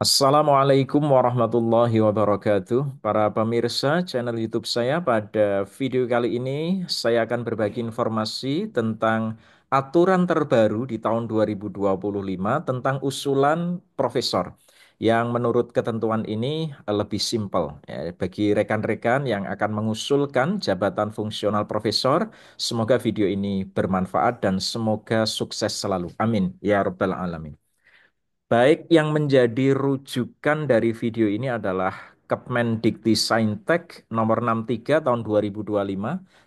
Assalamualaikum warahmatullahi wabarakatuh. Para pemirsa channel YouTube saya, pada video kali ini saya akan berbagi informasi tentang aturan terbaru di tahun 2025 tentang usulan profesor yang menurut ketentuan ini lebih simpel ya, bagi rekan-rekan yang akan mengusulkan jabatan fungsional profesor. Semoga video ini bermanfaat dan semoga sukses selalu. Amin ya rabbal alamin. Baik, yang menjadi rujukan dari video ini adalah Kemendikti nomor 63 tahun 2025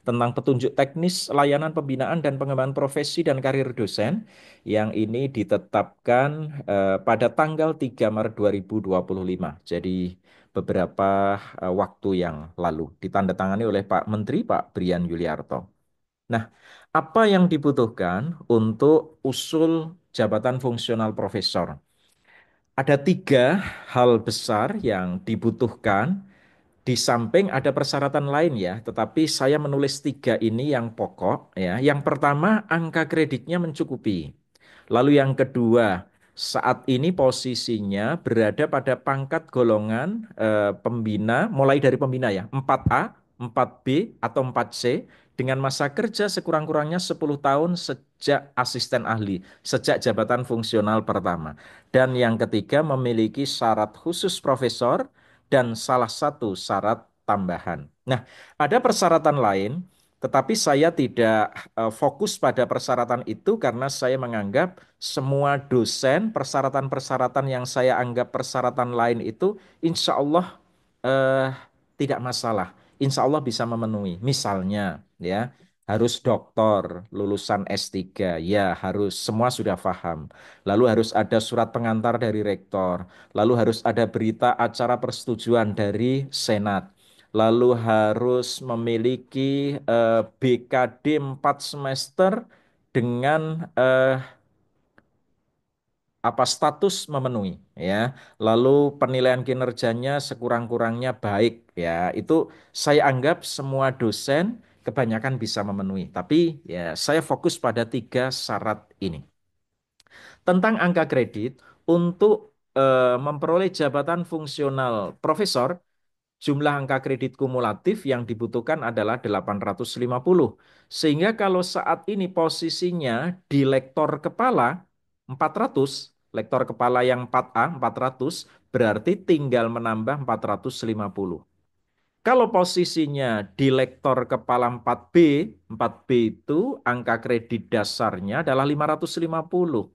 tentang petunjuk teknis layanan pembinaan dan pengembangan profesi dan karir dosen yang ini ditetapkan pada tanggal 3 Maret 2025. Jadi beberapa waktu yang lalu ditandatangani oleh Pak Menteri Pak Brian Yuliarto. Nah, apa yang dibutuhkan untuk usul jabatan fungsional profesor? Ada tiga hal besar yang dibutuhkan, di samping ada persyaratan lain ya, tetapi saya menulis tiga ini yang pokok ya. Yang pertama, angka kreditnya mencukupi. Lalu yang kedua, saat ini posisinya berada pada pangkat golongan pembina, mulai dari pembina ya, 4A, 4B, atau 4C, dengan masa kerja sekurang-kurangnya 10 tahun sejak asisten ahli, sejak jabatan fungsional pertama. Dan yang ketiga, memiliki syarat khusus profesor dan salah satu syarat tambahan. Nah, ada persyaratan lain, tetapi saya tidak fokus pada persyaratan itu karena saya menganggap semua dosen, persyaratan-persyaratan yang saya anggap persyaratan lain itu insya Allah eh, tidak masalah. Insya Allah bisa memenuhi. Misalnya, ya, harus doktor, lulusan S3, ya harus semua sudah paham. Lalu harus ada surat pengantar dari rektor. Lalu harus ada berita acara persetujuan dari Senat. Lalu harus memiliki BKD 4 semester dengan apa status memenuhi ya. Lalu penilaian kinerjanya sekurang-kurangnya baik ya. Itu saya anggap semua dosen kebanyakan bisa memenuhi. Tapi ya saya fokus pada tiga syarat ini. Tentang angka kredit untuk memperoleh jabatan fungsional profesor, jumlah angka kredit kumulatif yang dibutuhkan adalah 850. Sehingga kalau saat ini posisinya di lektor kepala 400, lektor kepala yang 4A 400, berarti tinggal menambah 450. Kalau posisinya di lektor kepala 4B, 4B itu angka kredit dasarnya adalah 550.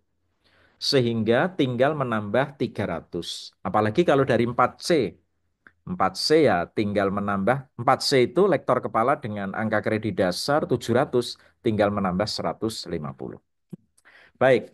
Sehingga tinggal menambah 300. Apalagi kalau dari 4C. 4C ya tinggal menambah, 4C itu lektor kepala dengan angka kredit dasar 700, tinggal menambah 150. Baik,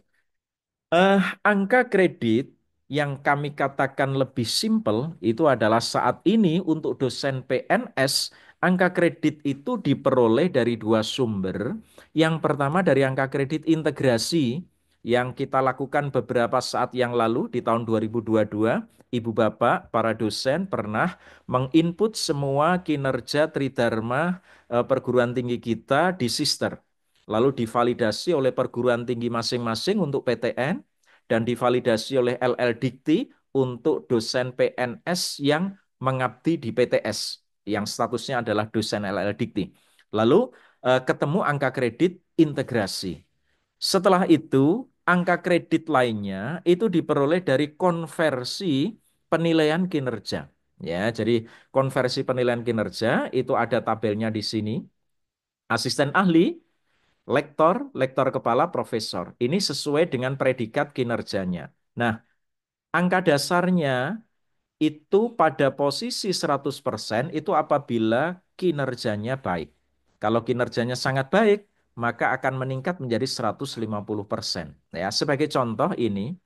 angka kredit yang kami katakan lebih simpel itu adalah saat ini untuk dosen PNS, angka kredit itu diperoleh dari dua sumber. Yang pertama dari angka kredit integrasi yang kita lakukan beberapa saat yang lalu di tahun 2022. Ibu Bapak, para dosen pernah menginput semua kinerja Tridharma perguruan tinggi kita di Sister. Lalu divalidasi oleh perguruan tinggi masing-masing untuk PTN dan divalidasi oleh LL Dikti untuk dosen PNS yang mengabdi di PTS yang statusnya adalah dosen LL Dikti. Lalu ketemu angka kredit integrasi. Setelah itu, angka kredit lainnya itu diperoleh dari konversi penilaian kinerja. Ya, jadi konversi penilaian kinerja itu ada tabelnya di sini. Asisten ahli, lektor, lektor kepala, profesor. Ini sesuai dengan predikat kinerjanya. Nah, angka dasarnya itu pada posisi 100% itu apabila kinerjanya baik. Kalau kinerjanya sangat baik, maka akan meningkat menjadi 150%. Ya, sebagai contoh ini,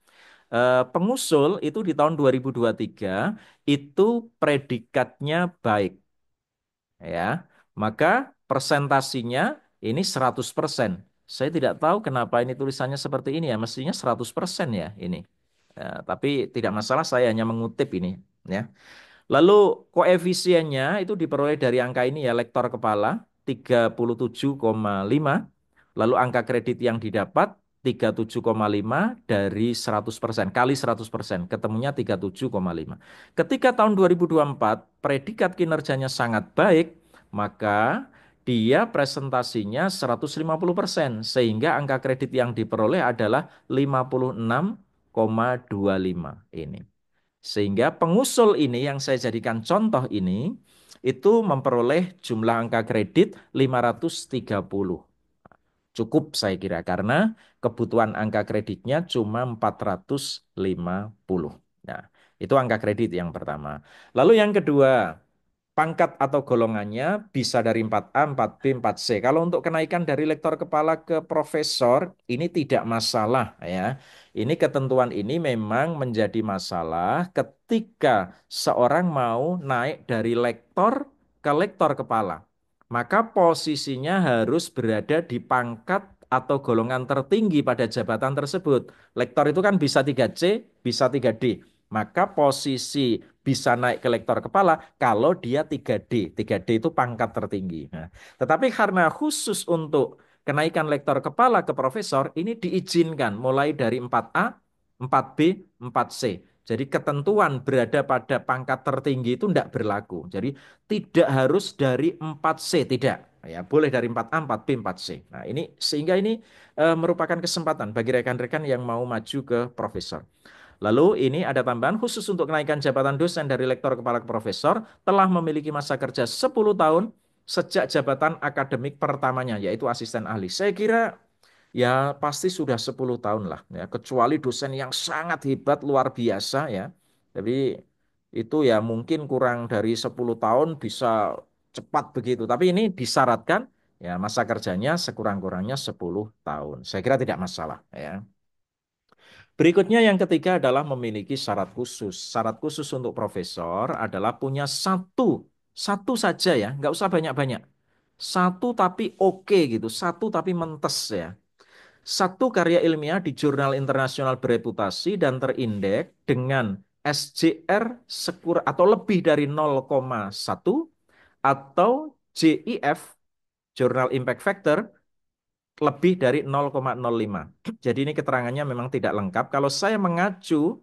pengusul itu di tahun 2023 itu predikatnya baik. Ya, maka persentasinya ini 100%. Saya tidak tahu kenapa ini tulisannya seperti ini ya, mestinya 100% ya ini. Ya, tapi tidak masalah, saya hanya mengutip ini ya. Lalu koefisiennya itu diperoleh dari angka ini ya, lektor kepala 37,5. Lalu angka kredit yang didapat 37,5 dari 100%, kali 100%, ketemunya 37,5. Ketika tahun 2024 predikat kinerjanya sangat baik, maka dia presentasinya 150%, sehingga angka kredit yang diperoleh adalah 56,25 ini. Sehingga pengusul ini yang saya jadikan contoh ini, itu memperoleh jumlah angka kredit 530. Cukup saya kira karena kebutuhan angka kreditnya cuma 450. Nah, itu angka kredit yang pertama. Lalu yang kedua, pangkat atau golongannya bisa dari 4A, 4B, 4C. Kalau untuk kenaikan dari lektor kepala ke profesor, ini tidak masalah ya. Ini ketentuan ini memang menjadi masalah ketika seorang mau naik dari lektor ke lektor kepala. Maka posisinya harus berada di pangkat atau golongan tertinggi pada jabatan tersebut. Lektor itu kan bisa 3C, bisa 3D. Maka posisi bisa naik ke lektor kepala kalau dia 3D. 3D itu pangkat tertinggi. Nah, tetapi karena khusus untuk kenaikan lektor kepala ke profesor, ini diizinkan mulai dari 4A, 4B, 4C. Jadi ketentuan berada pada pangkat tertinggi itu tidak berlaku. Jadi tidak harus dari 4C, tidak. Ya, boleh dari 4A, 4B, 4C. Nah, ini sehingga ini merupakan kesempatan bagi rekan-rekan yang mau maju ke profesor. Lalu ini ada tambahan khusus untuk kenaikan jabatan dosen dari lektor kepala ke profesor telah memiliki masa kerja 10 tahun sejak jabatan akademik pertamanya yaitu asisten ahli. Saya kira ya pasti sudah 10 tahun lah ya, kecuali dosen yang sangat hebat luar biasa ya. Tapi itu ya mungkin kurang dari 10 tahun bisa cepat begitu. Tapi ini disyaratkan ya masa kerjanya sekurang-kurangnya 10 tahun. Saya kira tidak masalah ya. Berikutnya yang ketiga adalah memiliki syarat khusus. Syarat khusus untuk profesor adalah punya satu saja ya, nggak usah banyak-banyak. Satu tapi oke gitu, satu tapi mentes ya. Satu karya ilmiah di jurnal internasional bereputasi dan terindeks dengan SJR atau lebih dari 0,1 atau JIF, Journal Impact Factor, lebih dari 0,05. Jadi ini keterangannya memang tidak lengkap. Kalau saya mengacu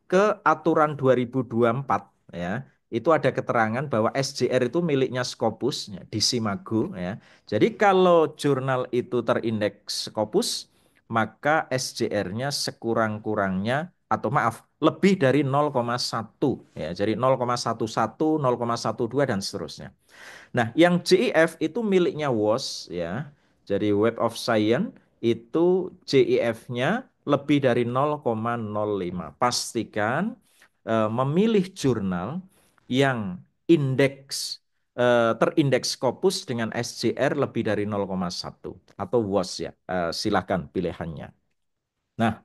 ke aturan 2024 ya, itu ada keterangan bahwa SJR itu miliknya Scopus ya, di Simago ya. Jadi kalau jurnal itu terindeks Scopus, maka SJR-nya sekurang-kurangnya atau maaf, lebih dari 0,1 ya. Jadi 0,11, 0,12 dan seterusnya. Nah, yang JIF itu miliknya WOS ya. Jadi Web of Science itu JIF-nya lebih dari 0,05. Pastikan memilih jurnal yang terindeks Scopus dengan SJR lebih dari 0,1 atau WOS ya. Silakan pilihannya. Nah,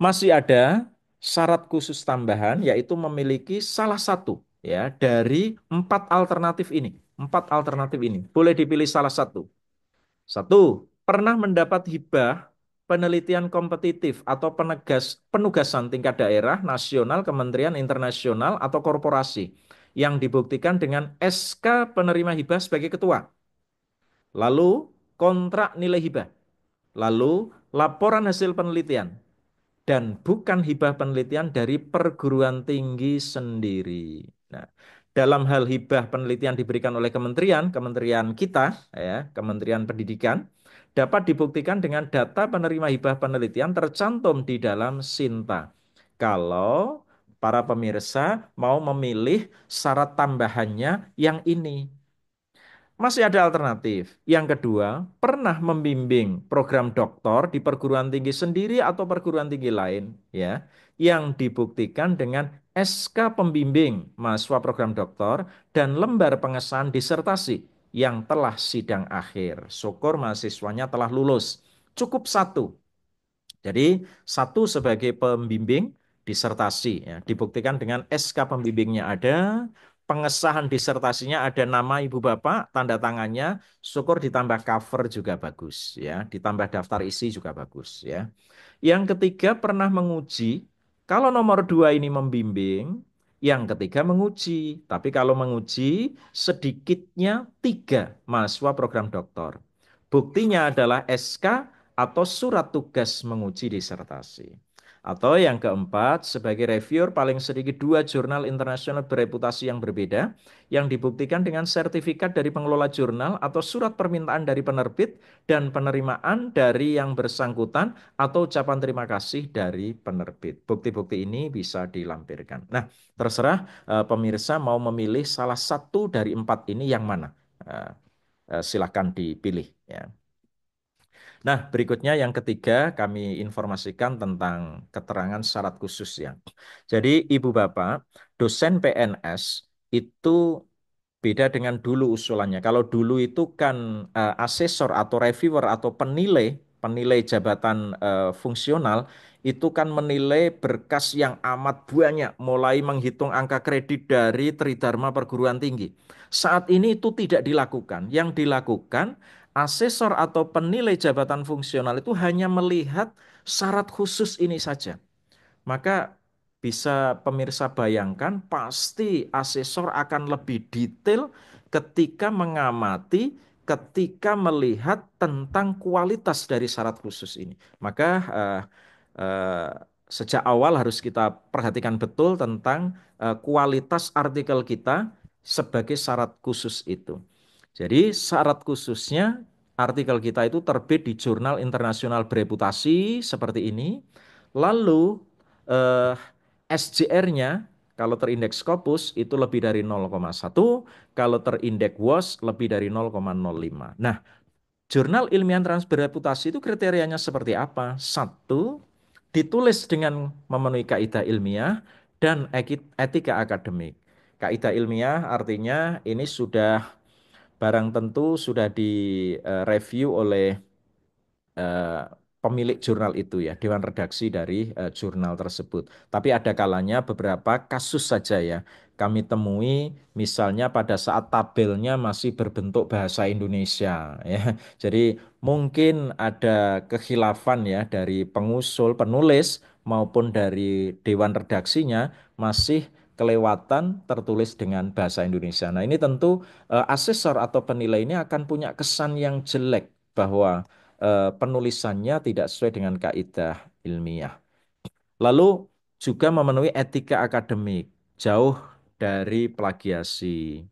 masih ada syarat khusus tambahan yaitu memiliki salah satu ya dari empat alternatif ini. Empat alternatif ini. Boleh dipilih salah satu. Satu, pernah mendapat hibah penelitian kompetitif atau penugasan tingkat daerah, nasional, kementerian, internasional, atau korporasi yang dibuktikan dengan SK penerima hibah sebagai ketua. Lalu kontrak nilai hibah. Lalu laporan hasil penelitian dan bukan hibah penelitian dari perguruan tinggi sendiri. Nah, dalam hal hibah penelitian diberikan oleh kementerian, kementerian kita, ya, Kementerian Pendidikan, dapat dibuktikan dengan data penerima hibah penelitian tercantum di dalam Sinta. Kalau para pemirsa mau memilih syarat tambahannya yang ini. Masih ada alternatif. Yang kedua, pernah membimbing program doktor di perguruan tinggi sendiri atau perguruan tinggi lain, ya, yang dibuktikan dengan SK pembimbing mahasiswa program doktor dan lembar pengesahan disertasi yang telah sidang akhir. Syukur mahasiswanya telah lulus. Cukup satu. Jadi satu sebagai pembimbing disertasi, ya, dibuktikan dengan SK pembimbingnya ada, pengesahan disertasinya ada nama ibu bapak, tanda tangannya, syukur ditambah cover juga bagus, ya, ditambah daftar isi juga bagus, ya. Yang ketiga pernah menguji, kalau nomor dua ini membimbing, yang ketiga menguji, tapi kalau menguji sedikitnya tiga mahasiswa program doktor. Buktinya adalah SK atau surat tugas menguji disertasi. Atau yang keempat, sebagai reviewer paling sedikit dua jurnal internasional bereputasi yang berbeda yang dibuktikan dengan sertifikat dari pengelola jurnal atau surat permintaan dari penerbit dan penerimaan dari yang bersangkutan atau ucapan terima kasih dari penerbit. Bukti-bukti ini bisa dilampirkan. Nah, terserah pemirsa mau memilih salah satu dari empat ini yang mana. Eh, Silahkan dipilih ya. Nah, berikutnya yang ketiga kami informasikan tentang keterangan syarat khusus ya. Jadi Ibu Bapak, dosen PNS itu beda dengan dulu usulannya. Kalau dulu itu kan asesor atau reviewer atau penilai jabatan fungsional itu kan menilai berkas yang amat banyak, mulai menghitung angka kredit dari Tridharma perguruan tinggi. Saat ini itu tidak dilakukan. Yang dilakukan asesor atau penilai jabatan fungsional itu hanya melihat syarat khusus ini saja. Maka bisa pemirsa bayangkan pasti asesor akan lebih detail ketika mengamati, ketika melihat tentang kualitas dari syarat khusus ini. Maka eh, sejak awal harus kita perhatikan betul tentang kualitas artikel kita sebagai syarat khusus itu. Jadi syarat khususnya artikel kita itu terbit di jurnal internasional bereputasi seperti ini. Lalu eh, SJR-nya kalau terindeks Scopus itu lebih dari 0,1, kalau terindeks WOS lebih dari 0,05. Nah, jurnal ilmiah bereputasi itu kriterianya seperti apa? Satu, ditulis dengan memenuhi kaidah ilmiah dan etika akademik. Kaidah ilmiah artinya ini sudah barang tentu sudah direview oleh eh, pemilik jurnal itu ya, dewan redaksi dari jurnal tersebut. Tapi ada kalanya beberapa kasus saja ya kami temui, misalnya pada saat tabelnya masih berbentuk bahasa Indonesia ya. Jadi mungkin ada kekhilafan ya dari pengusul, penulis maupun dari dewan redaksinya masih kelewatan tertulis dengan bahasa Indonesia. Nah, ini tentu asesor atau penilai ini akan punya kesan yang jelek bahwa penulisannya tidak sesuai dengan kaidah ilmiah. Lalu juga memenuhi etika akademik, jauh dari plagiasi,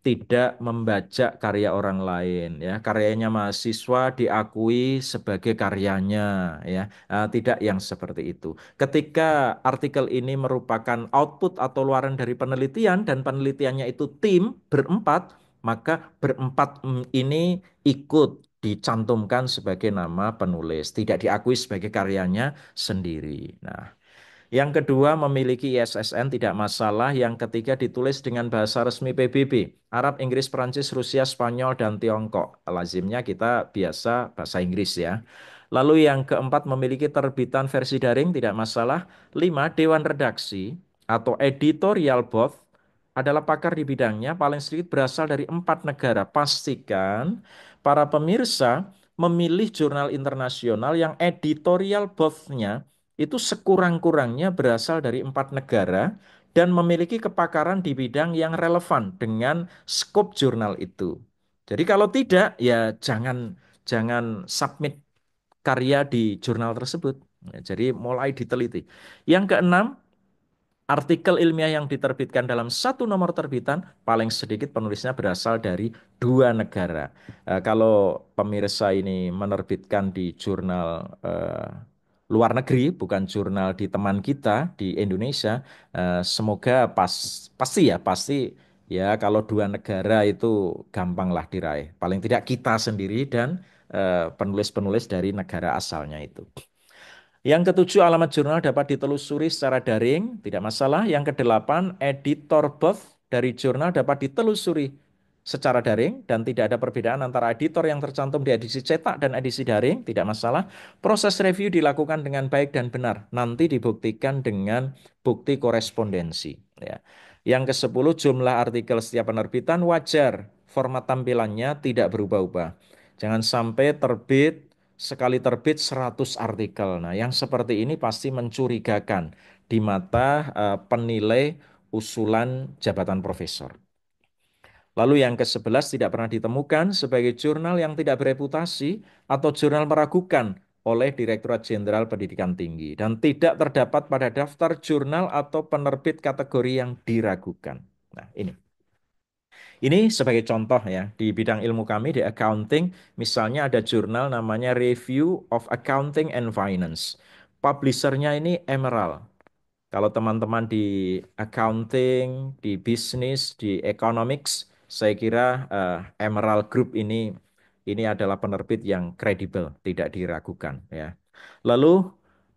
tidak membajak karya orang lain ya, karyanya mahasiswa diakui sebagai karyanya ya. Tidak yang seperti itu. Ketika artikel ini merupakan output atau luaran dari penelitian dan penelitiannya itu tim berempat, maka berempat ini ikut dicantumkan sebagai nama penulis, tidak diakui sebagai karyanya sendiri. Nah, yang kedua, memiliki ISSN tidak masalah. Yang ketiga, ditulis dengan bahasa resmi PBB. Arab, Inggris, Perancis, Rusia, Spanyol, dan Tiongkok. Lazimnya kita biasa bahasa Inggris ya. Lalu yang keempat, memiliki terbitan versi daring tidak masalah. Lima, Dewan Redaksi atau Editorial Board adalah pakar di bidangnya paling sedikit berasal dari 4 negara. Pastikan para pemirsa memilih jurnal internasional yang editorial board-nya itu sekurang-kurangnya berasal dari 4 negara dan memiliki kepakaran di bidang yang relevan dengan skop jurnal itu. Jadi kalau tidak, ya jangan jangan submit karya di jurnal tersebut. Ya, jadi mulai diteliti. Yang keenam, artikel ilmiah yang diterbitkan dalam satu nomor terbitan paling sedikit penulisnya berasal dari 2 negara. Kalau pemirsa ini menerbitkan di jurnal luar negeri, bukan jurnal di teman kita di Indonesia, semoga pasti ya kalau 2 negara itu gampanglah diraih. Paling tidak kita sendiri dan penulis-penulis dari negara asalnya itu. Yang ketujuh, alamat jurnal dapat ditelusuri secara daring, tidak masalah. Yang kedelapan, editor birth dari jurnal dapat ditelusuri secara daring dan tidak ada perbedaan antara editor yang tercantum di edisi cetak dan edisi daring, tidak masalah. Proses review dilakukan dengan baik dan benar, nanti dibuktikan dengan bukti korespondensi. Ya. Yang ke-10, jumlah artikel setiap penerbitan wajar, format tampilannya tidak berubah-ubah. Jangan sampai sekali terbit 100 artikel. Nah, yang seperti ini pasti mencurigakan di mata penilai usulan jabatan profesor. Lalu yang ke-11 tidak pernah ditemukan sebagai jurnal yang tidak bereputasi atau jurnal meragukan oleh Direktorat Jenderal Pendidikan Tinggi dan tidak terdapat pada daftar jurnal atau penerbit kategori yang diragukan. Nah, ini. Ini sebagai contoh ya, di bidang ilmu kami di accounting, misalnya ada jurnal namanya Review of Accounting and Finance. Publishernya ini Emerald. Kalau teman-teman di accounting, di bisnis, di economics, saya kira Emerald Group ini adalah penerbit yang kredibel, tidak diragukan ya. Lalu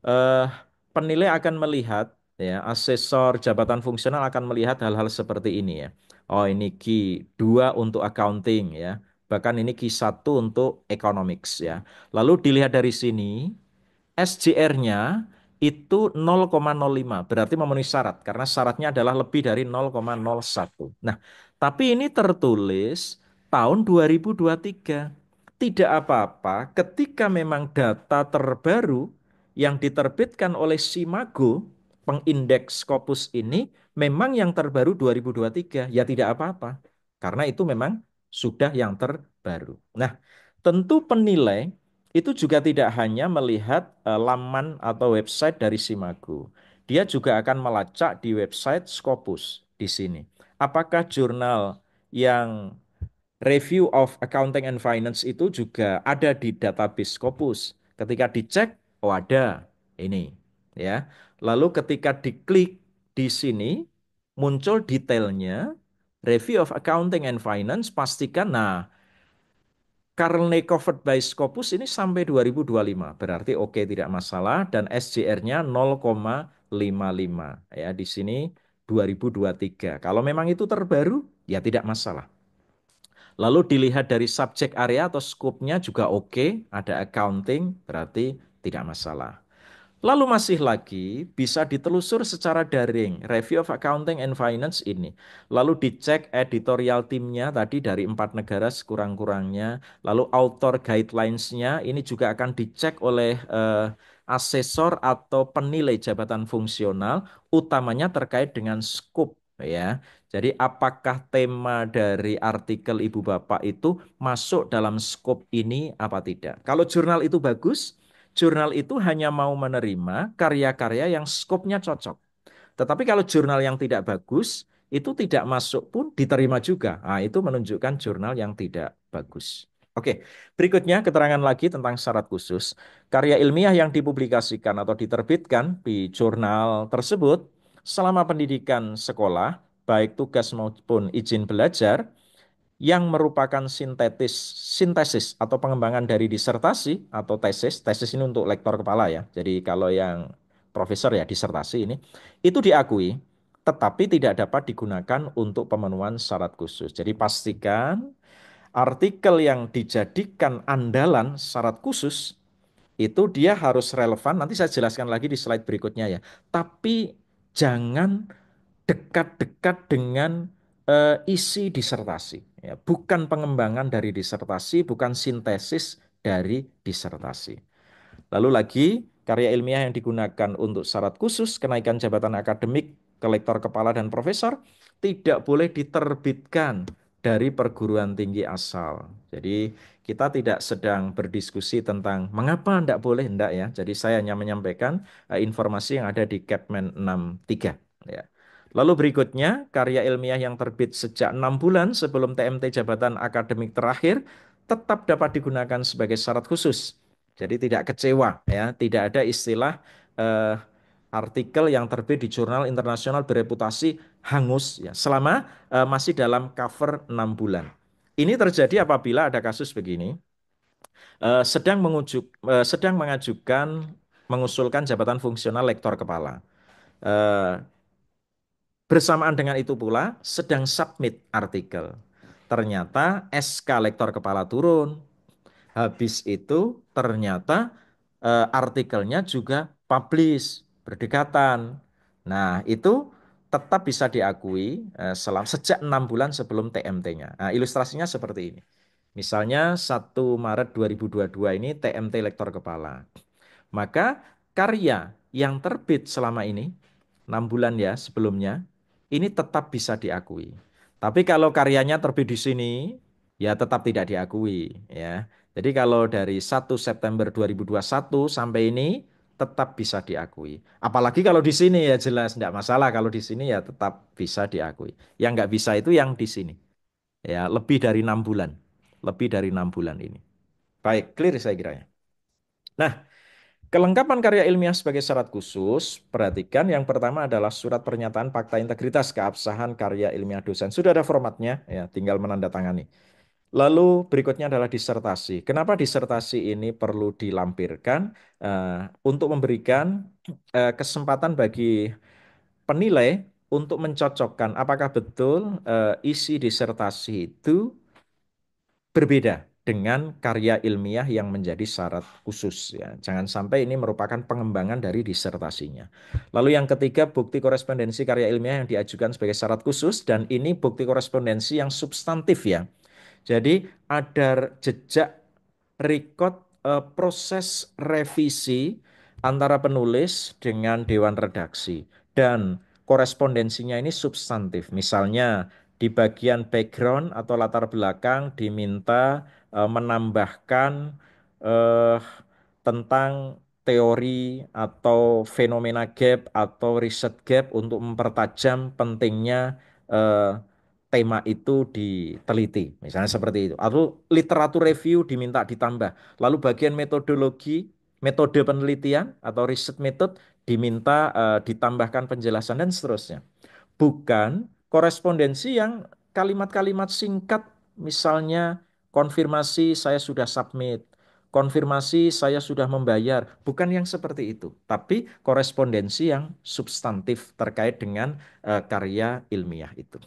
eh, penilai akan melihat ya, asesor jabatan fungsional akan melihat hal-hal seperti ini ya. Oh, ini Q2 untuk accounting ya. Bahkan ini Q1 untuk economics ya. Lalu dilihat dari sini SJR-nya itu 0,05, berarti memenuhi syarat karena syaratnya adalah lebih dari 0,01. Nah, tapi ini tertulis tahun 2023. Tidak apa-apa ketika memang data terbaru yang diterbitkan oleh Simago, pengindeks Scopus ini memang yang terbaru 2023, ya tidak apa-apa. Karena itu memang sudah yang terbaru. Nah, tentu penilai itu juga tidak hanya melihat laman atau website dari Simago. Dia juga akan melacak di website Scopus di sini. Apakah jurnal yang Review of Accounting and Finance itu juga ada di database Scopus? Ketika dicek, oh ada ini, ya. Lalu ketika diklik di sini muncul detailnya Review of Accounting and Finance, pastikan nah currently covered by Scopus ini sampai 2025. Berarti oke, tidak masalah dan SJR-nya 0,55 ya di sini 2023. Kalau memang itu terbaru ya tidak masalah. Lalu dilihat dari subjek area atau scope-nya juga oke, ada accounting berarti tidak masalah. Lalu masih lagi bisa ditelusur secara daring, review of accounting and finance ini. Lalu dicek editorial timnya tadi dari 4 negara sekurang-kurangnya. Lalu author guidelines-nya ini juga akan dicek oleh asesor atau penilai jabatan fungsional, utamanya terkait dengan scope ya. Jadi apakah tema dari artikel Ibu Bapak itu masuk dalam scope ini apa tidak? Kalau jurnal itu bagus, jurnal itu hanya mau menerima karya-karya yang skopnya cocok. Tetapi kalau jurnal yang tidak bagus, itu tidak masuk pun diterima juga. Nah, itu menunjukkan jurnal yang tidak bagus. Oke, berikutnya keterangan lagi tentang syarat khusus. Karya ilmiah yang dipublikasikan atau diterbitkan di jurnal tersebut selama pendidikan sekolah, baik tugas maupun izin belajar, yang merupakan sintesis atau pengembangan dari disertasi atau tesis. Tesis ini untuk lektor kepala ya. Jadi kalau yang profesor ya disertasi ini itu diakui tetapi tidak dapat digunakan untuk pemenuhan syarat khusus. Jadi pastikan artikel yang dijadikan andalan syarat khusus itu dia harus relevan. Nanti saya jelaskan lagi di slide berikutnya ya. Tapi jangan dekat-dekat dengan isi disertasi. Ya, bukan pengembangan dari disertasi, bukan sintesis dari disertasi. Lalu lagi, karya ilmiah yang digunakan untuk syarat khusus kenaikan jabatan akademik ke lektor kepala dan profesor tidak boleh diterbitkan dari perguruan tinggi asal. Jadi kita tidak sedang berdiskusi tentang mengapa tidak boleh, tidak ya. Jadi saya hanya menyampaikan informasi yang ada di Kepmen 63. Ya. Lalu berikutnya, karya ilmiah yang terbit sejak 6 bulan sebelum TMT jabatan akademik terakhir tetap dapat digunakan sebagai syarat khusus. Jadi tidak kecewa ya, tidak ada istilah eh, artikel yang terbit di jurnal internasional bereputasi hangus ya, selama masih dalam cover 6 bulan. Ini terjadi apabila ada kasus begini, sedang mengajukan mengusulkan jabatan fungsional lektor kepala. Eh, Bersamaan dengan itu pula sedang submit artikel. Ternyata SK lektor kepala turun. Habis itu ternyata artikelnya juga publish berdekatan. Nah, itu tetap bisa diakui sejak 6 bulan sebelum TMT-nya. Nah, ilustrasinya seperti ini. Misalnya 1 Maret 2022 ini TMT lektor kepala. Maka karya yang terbit selama ini 6 bulan ya sebelumnya ini tetap bisa diakui. Tapi kalau karyanya terbit di sini, ya tetap tidak diakui, ya. Jadi kalau dari 1 September 2021 sampai ini tetap bisa diakui. Apalagi kalau di sini ya jelas tidak masalah. Kalau di sini ya tetap bisa diakui. Yang nggak bisa itu yang di sini. Ya, lebih dari 6 bulan. Lebih dari 6 bulan ini. Baik, clear saya kira ya. Nah, kelengkapan karya ilmiah sebagai syarat khusus, perhatikan yang pertama adalah surat pernyataan fakta integritas keabsahan karya ilmiah dosen. Sudah ada formatnya, ya, tinggal menandatangani. Lalu berikutnya adalah disertasi. Kenapa disertasi ini perlu dilampirkan? Untuk memberikan kesempatan bagi penilai untuk mencocokkan apakah betul isi disertasi itu berbeda dengan karya ilmiah yang menjadi syarat khusus ya. Jangan sampai ini merupakan pengembangan dari disertasinya. Lalu yang ketiga, bukti korespondensi karya ilmiah yang diajukan sebagai syarat khusus dan ini bukti korespondensi yang substantif ya. Jadi ada jejak record proses revisi antara penulis dengan dewan redaksi dan korespondensinya ini substantif. Misalnya di bagian background atau latar belakang diminta menambahkan eh, tentang teori atau fenomena gap atau riset gap untuk mempertajam pentingnya eh, tema itu diteliti. Misalnya seperti itu. Atau literatur review diminta ditambah. Lalu bagian metodologi, metode penelitian atau riset method diminta ditambahkan penjelasan dan seterusnya. Bukan korespondensi yang kalimat-kalimat singkat, misalnya konfirmasi saya sudah submit, konfirmasi saya sudah membayar, bukan yang seperti itu, tapi korespondensi yang substantif terkait dengan karya ilmiah itu.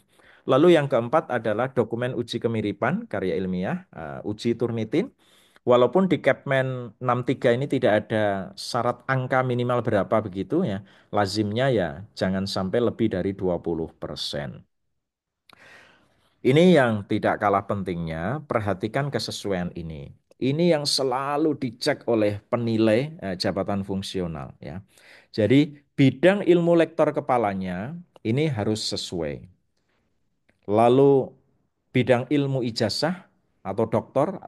Lalu yang keempat adalah dokumen uji kemiripan karya ilmiah, uji Turnitin. Walaupun di Kepmen 63 ini tidak ada syarat angka minimal berapa begitu ya, lazimnya ya jangan sampai lebih dari 20%. Ini yang tidak kalah pentingnya, perhatikan kesesuaian ini. Ini yang selalu dicek oleh penilai jabatan fungsional ya. Jadi bidang ilmu lektor kepalanya ini harus sesuai. Lalu bidang ilmu ijazah atau doktor,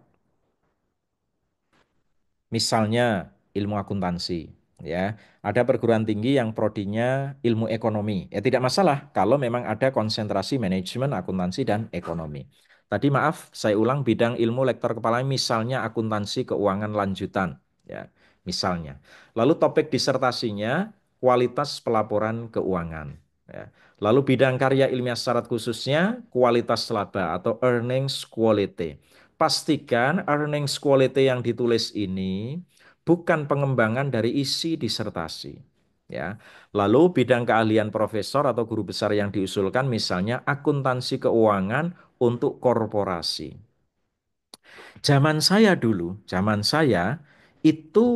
misalnya ilmu akuntansi, ya. Ada perguruan tinggi yang prodinya ilmu ekonomi. Ya tidak masalah kalau memang ada konsentrasi manajemen, akuntansi dan ekonomi. Tadi maaf, saya ulang bidang ilmu lektor kepala misalnya akuntansi keuangan lanjutan, ya. Misalnya. Lalu topik disertasinya kualitas pelaporan keuangan, ya. Lalu bidang karya ilmiah syarat khususnya kualitas laba atau earnings quality. Pastikan earnings quality yang ditulis ini bukan pengembangan dari isi disertasi. Ya. Lalu bidang keahlian profesor atau guru besar yang diusulkan misalnya akuntansi keuangan untuk korporasi. Zaman saya itu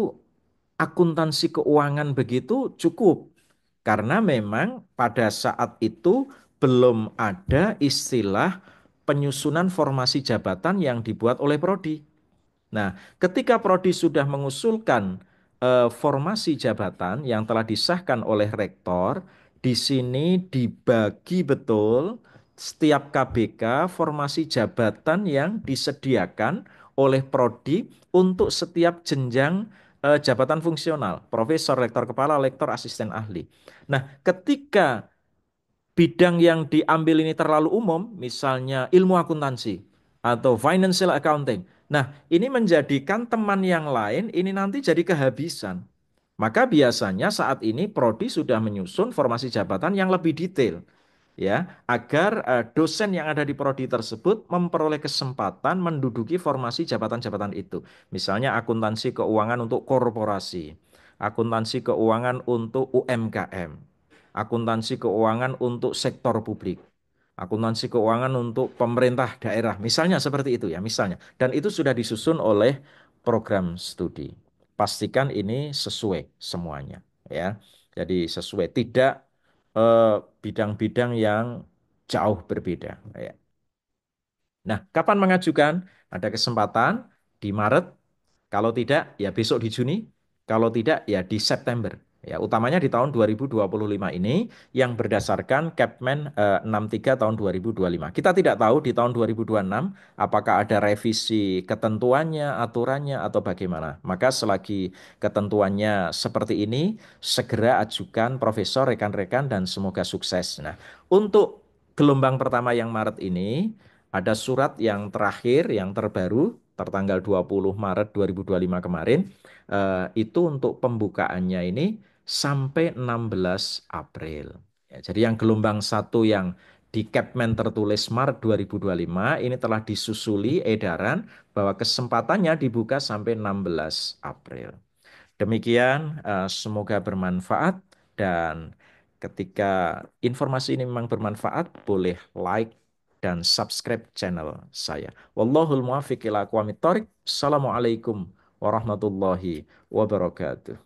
akuntansi keuangan begitu cukup. Karena memang pada saat itu belum ada istilah penyusunan formasi jabatan yang dibuat oleh prodi. Nah, ketika prodi sudah mengusulkan formasi jabatan yang telah disahkan oleh rektor, di sini dibagi betul setiap KBK formasi jabatan yang disediakan oleh prodi untuk setiap jenjang jabatan fungsional, profesor, rektor kepala, lektor, asisten ahli. Nah, ketika bidang yang diambil ini terlalu umum, misalnya ilmu akuntansi atau financial accounting. Nah, ini menjadikan teman yang lain ini nanti jadi kehabisan. Maka biasanya saat ini prodi sudah menyusun formasi jabatan yang lebih detail ya, agar dosen yang ada di prodi tersebut memperoleh kesempatan menduduki formasi jabatan-jabatan itu. Misalnya akuntansi keuangan untuk korporasi, akuntansi keuangan untuk UMKM, akuntansi keuangan untuk sektor publik, akuntansi keuangan untuk pemerintah daerah. Misalnya seperti itu ya, misalnya. Dan itu sudah disusun oleh program studi. Pastikan ini sesuai semuanya ya. Jadi sesuai, tidak bidang-bidang yang jauh berbeda. Ya. Nah, kapan mengajukan? Ada kesempatan di Maret. Kalau tidak, ya besok di Juni. Kalau tidak, ya di September. Ya, utamanya di tahun 2025 ini yang berdasarkan Kepmen 63 tahun 2025. Kita tidak tahu di tahun 2026 apakah ada revisi ketentuannya, aturannya atau bagaimana. Maka selagi ketentuannya seperti ini, segera ajukan profesor, rekan-rekan dan semoga sukses. Nah, untuk gelombang pertama yang Maret ini ada surat yang terakhir yang terbaru tertanggal 20 Maret 2025 kemarin, itu untuk pembukaannya ini sampai 16 April. Ya, jadi yang gelombang satu yang di Kepmen tertulis Maret 2025 ini telah disusuli edaran bahwa kesempatannya dibuka sampai 16 April. Demikian, semoga bermanfaat dan ketika informasi ini memang bermanfaat, boleh like dan subscribe channel saya. Wallahul muwaffiq ila aqwamit thoriq. Assalamualaikum warahmatullahi wabarakatuh.